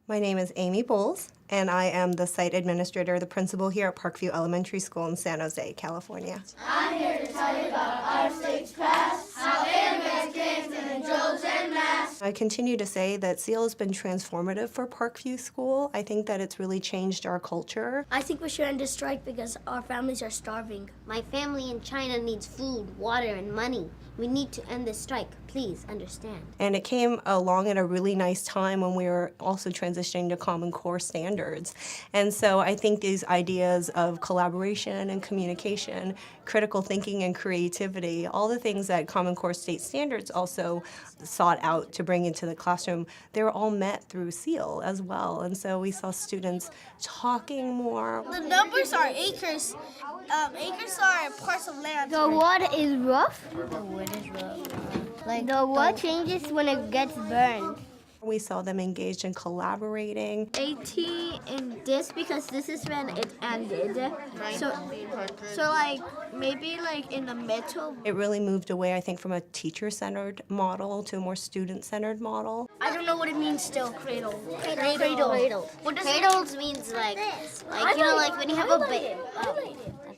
My name is Amy Bowles, and I am the site administrator, the principal here at Parkview Elementary School in San Jose, California. I'm here to tell you about our state's past, how immigrants came in droves and mass. I continue to say that SEAL has been transformative for Parkview School. I think that it's really changed our culture. I think we should end the strike because our families are starving. My family in China needs food, water, and money. We need to end this strike. Please understand. And it came along at a really nice time when we were also transitioning to Common Core standards. And so I think these ideas of collaboration and communication, critical thinking and creativity, all the things that Common Core state standards also sought out to bring into the classroom, they were all met through SEAL as well. And so we saw students talking more. The numbers are acres. Acres are parts of land. The water is rough. The wood is rough. Like The wood changes when it gets burned. We saw them engaged in collaborating. 18 in this because this is when it ended. So like maybe like in the middle. It really moved away, I think, from a teacher-centered model to a more student-centered model. I don't know what it means still. Cradle. Cradle. What does Cradles means like you know, like when you have a baby.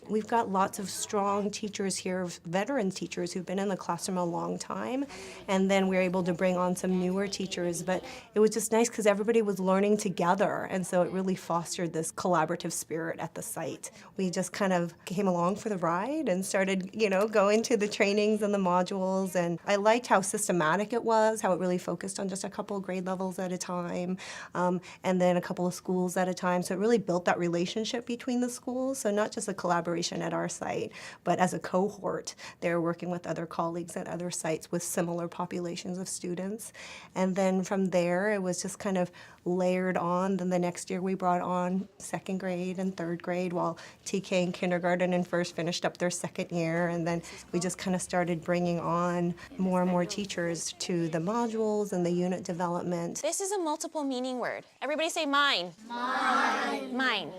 We've got lots of strong teachers here, veteran teachers who've been in the classroom a long time, and then we were able to bring on some newer teachers, but it was just nice because everybody was learning together, and so it really fostered this collaborative spirit at the site. We just kind of came along for the ride and started, going to the trainings and the modules, and I liked how systematic it was, how it really focused on just a couple of grade levels at a time, and then a couple of schools at a time, so it really built that relationship between the schools, so not just a collaboration at our site, but as a cohort, they're working with other colleagues at other sites with similar populations of students. And then from there, it was just kind of layered on. Then the next year we brought on second grade and third grade, while TK and kindergarten and first finished up their second year. And then we just kind of started bringing on more and more teachers to the modules and the unit development. This is a multiple meaning word. Everybody say mine. Mine. Mine.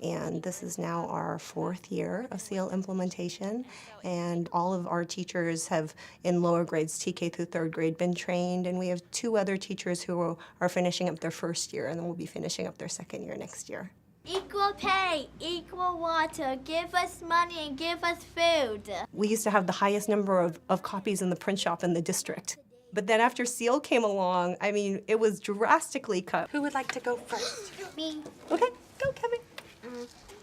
And this is now our fourth year of SEAL implementation, and all of our teachers have, in lower grades, TK through third grade, been trained, and we have 2 other teachers who are finishing up their first year, and then will be finishing up their second year next year. Equal pay, equal water, give us money and give us food. We used to have the highest number of copies in the print shop in the district. But then after SEAL came along, I mean, it was drastically cut. Who would like to go first? Me. Okay, go, Kevin.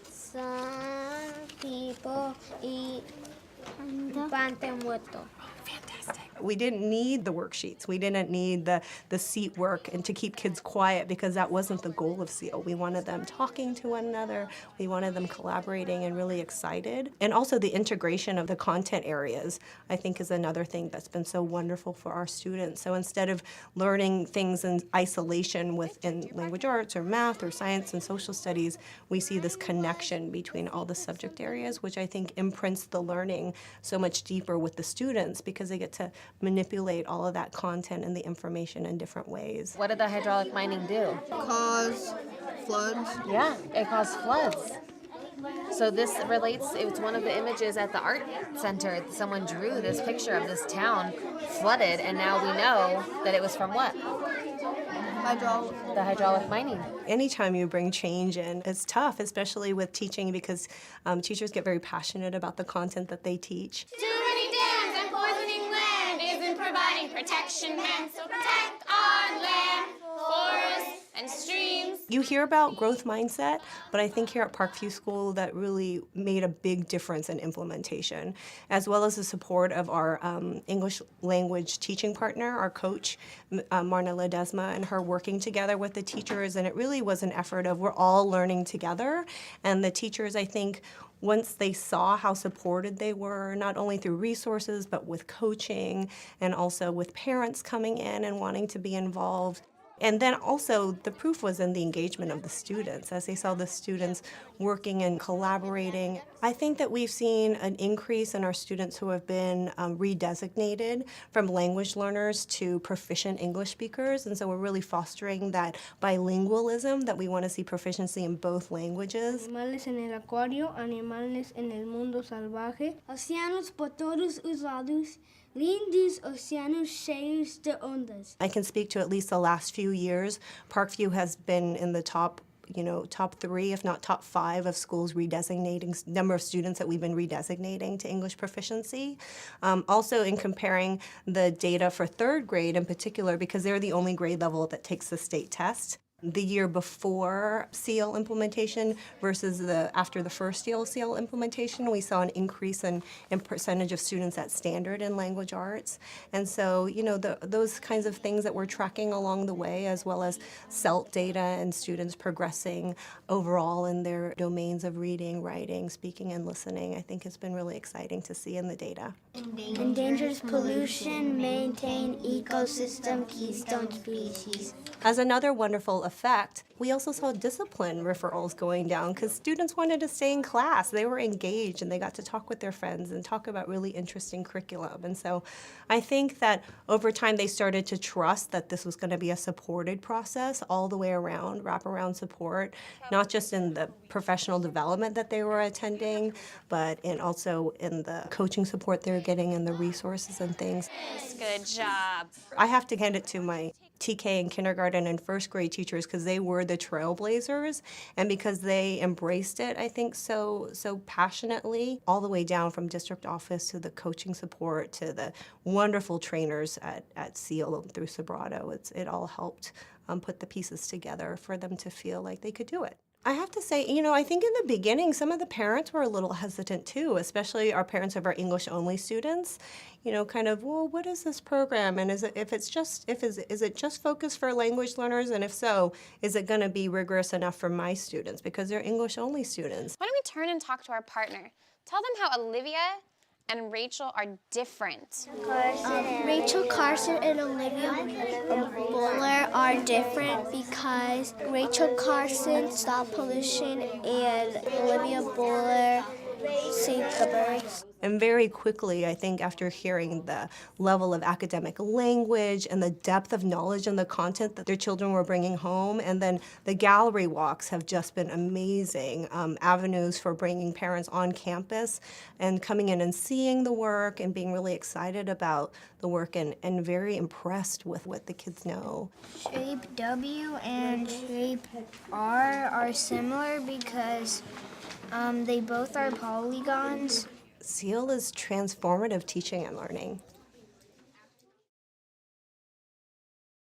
Some people eat pan de muerto. Fantastic. We didn't need the worksheets. We didn't need the seat work and to keep kids quiet because that wasn't the goal of SEAL. We wanted them talking to one another. We wanted them collaborating and really excited. And also the integration of the content areas, I think, is another thing that's been so wonderful for our students. So instead of learning things in isolation within language arts or math or science and social studies, we see this connection between all the subject areas, which I think imprints the learning so much deeper with the students because they get to manipulate all of that content and the information in different ways. What did the hydraulic mining do? Cause floods. Yeah, it caused floods. So this relates, it's one of the images at the art center. Someone drew this picture of this town flooded, and now we know that it was from what? The hydraulic mining. Anytime you bring change in, it's tough, especially with teaching because teachers get very passionate about the content that they teach. Too many dams and poisoning land isn't providing protection, and so protect our land, forests, and streams. You hear about growth mindset, but I think here at Parkview School that really made a big difference in implementation, as well as the support of our English language teaching partner, our coach, Marna Ledesma, and her working together with the teachers, and it really was an effort of we're all learning together, and the teachers, I think, once they saw how supported they were, not only through resources, but with coaching, and also with parents coming in and wanting to be involved. And then also the proof was in the engagement of the students, as they saw the students working and collaborating. I think that we've seen an increase in our students who have been redesignated from language learners to proficient English speakers, and so we're really fostering that bilingualism, that we want to see proficiency in both languages. Animales en el acuario, animales en el mundo salvaje, océanos por todos usados Lindos oceanos cheios de ondas. I can speak to at least the last few years. Parkview has been in the top 3, if not top 5 of schools redesignating, number of students that we've been redesignating to English proficiency. Also in comparing the data for 3rd grade in particular, because they're the only grade level that takes the state test. The year before SEAL implementation versus after the first year SEAL implementation, we saw an increase in percentage of students at standard in language arts. And so, those kinds of things that we're tracking along the way, as well as CELT data and students progressing overall in their domains of reading, writing, speaking, and listening, I think has been really exciting to see in the data. Endangers pollution, maintain ecosystem, keystone species. As another wonderful effect, we also saw discipline referrals going down because students wanted to stay in class. They were engaged and they got to talk with their friends and talk about really interesting curriculum. And so I think that over time they started to trust that this was going to be a supported process all the way around, wraparound support, not just in the professional development that they were attending, but also in the coaching support they were getting and the resources and things. Good job. I have to hand it to my TK and kindergarten and 1st grade teachers because they were the trailblazers and because they embraced it, I think, so passionately, all the way down from district office to the coaching support to the wonderful trainers at SEAL through Sobrato. It all helped put the pieces together for them to feel like they could do it. I have to say, I think in the beginning, some of the parents were a little hesitant too, especially our parents of our English-only students. Well, what is this program? And is it just focused for language learners? And if so, is it going to be rigorous enough for my students because they're English-only students? Why don't we turn and talk to our partner? Tell them how Olivia and Rachel are different. Rachel Carson and Olivia Buller are different because Rachel Carson stopped pollution and Olivia Buller saved the birds. And very quickly, I think after hearing the level of academic language and the depth of knowledge and the content that their children were bringing home, and then the gallery walks have just been amazing avenues for bringing parents on campus and coming in and seeing the work and being really excited about the work and very impressed with what the kids know. Shape W and shape R are similar because they both are polygons. SEAL is transformative teaching and learning.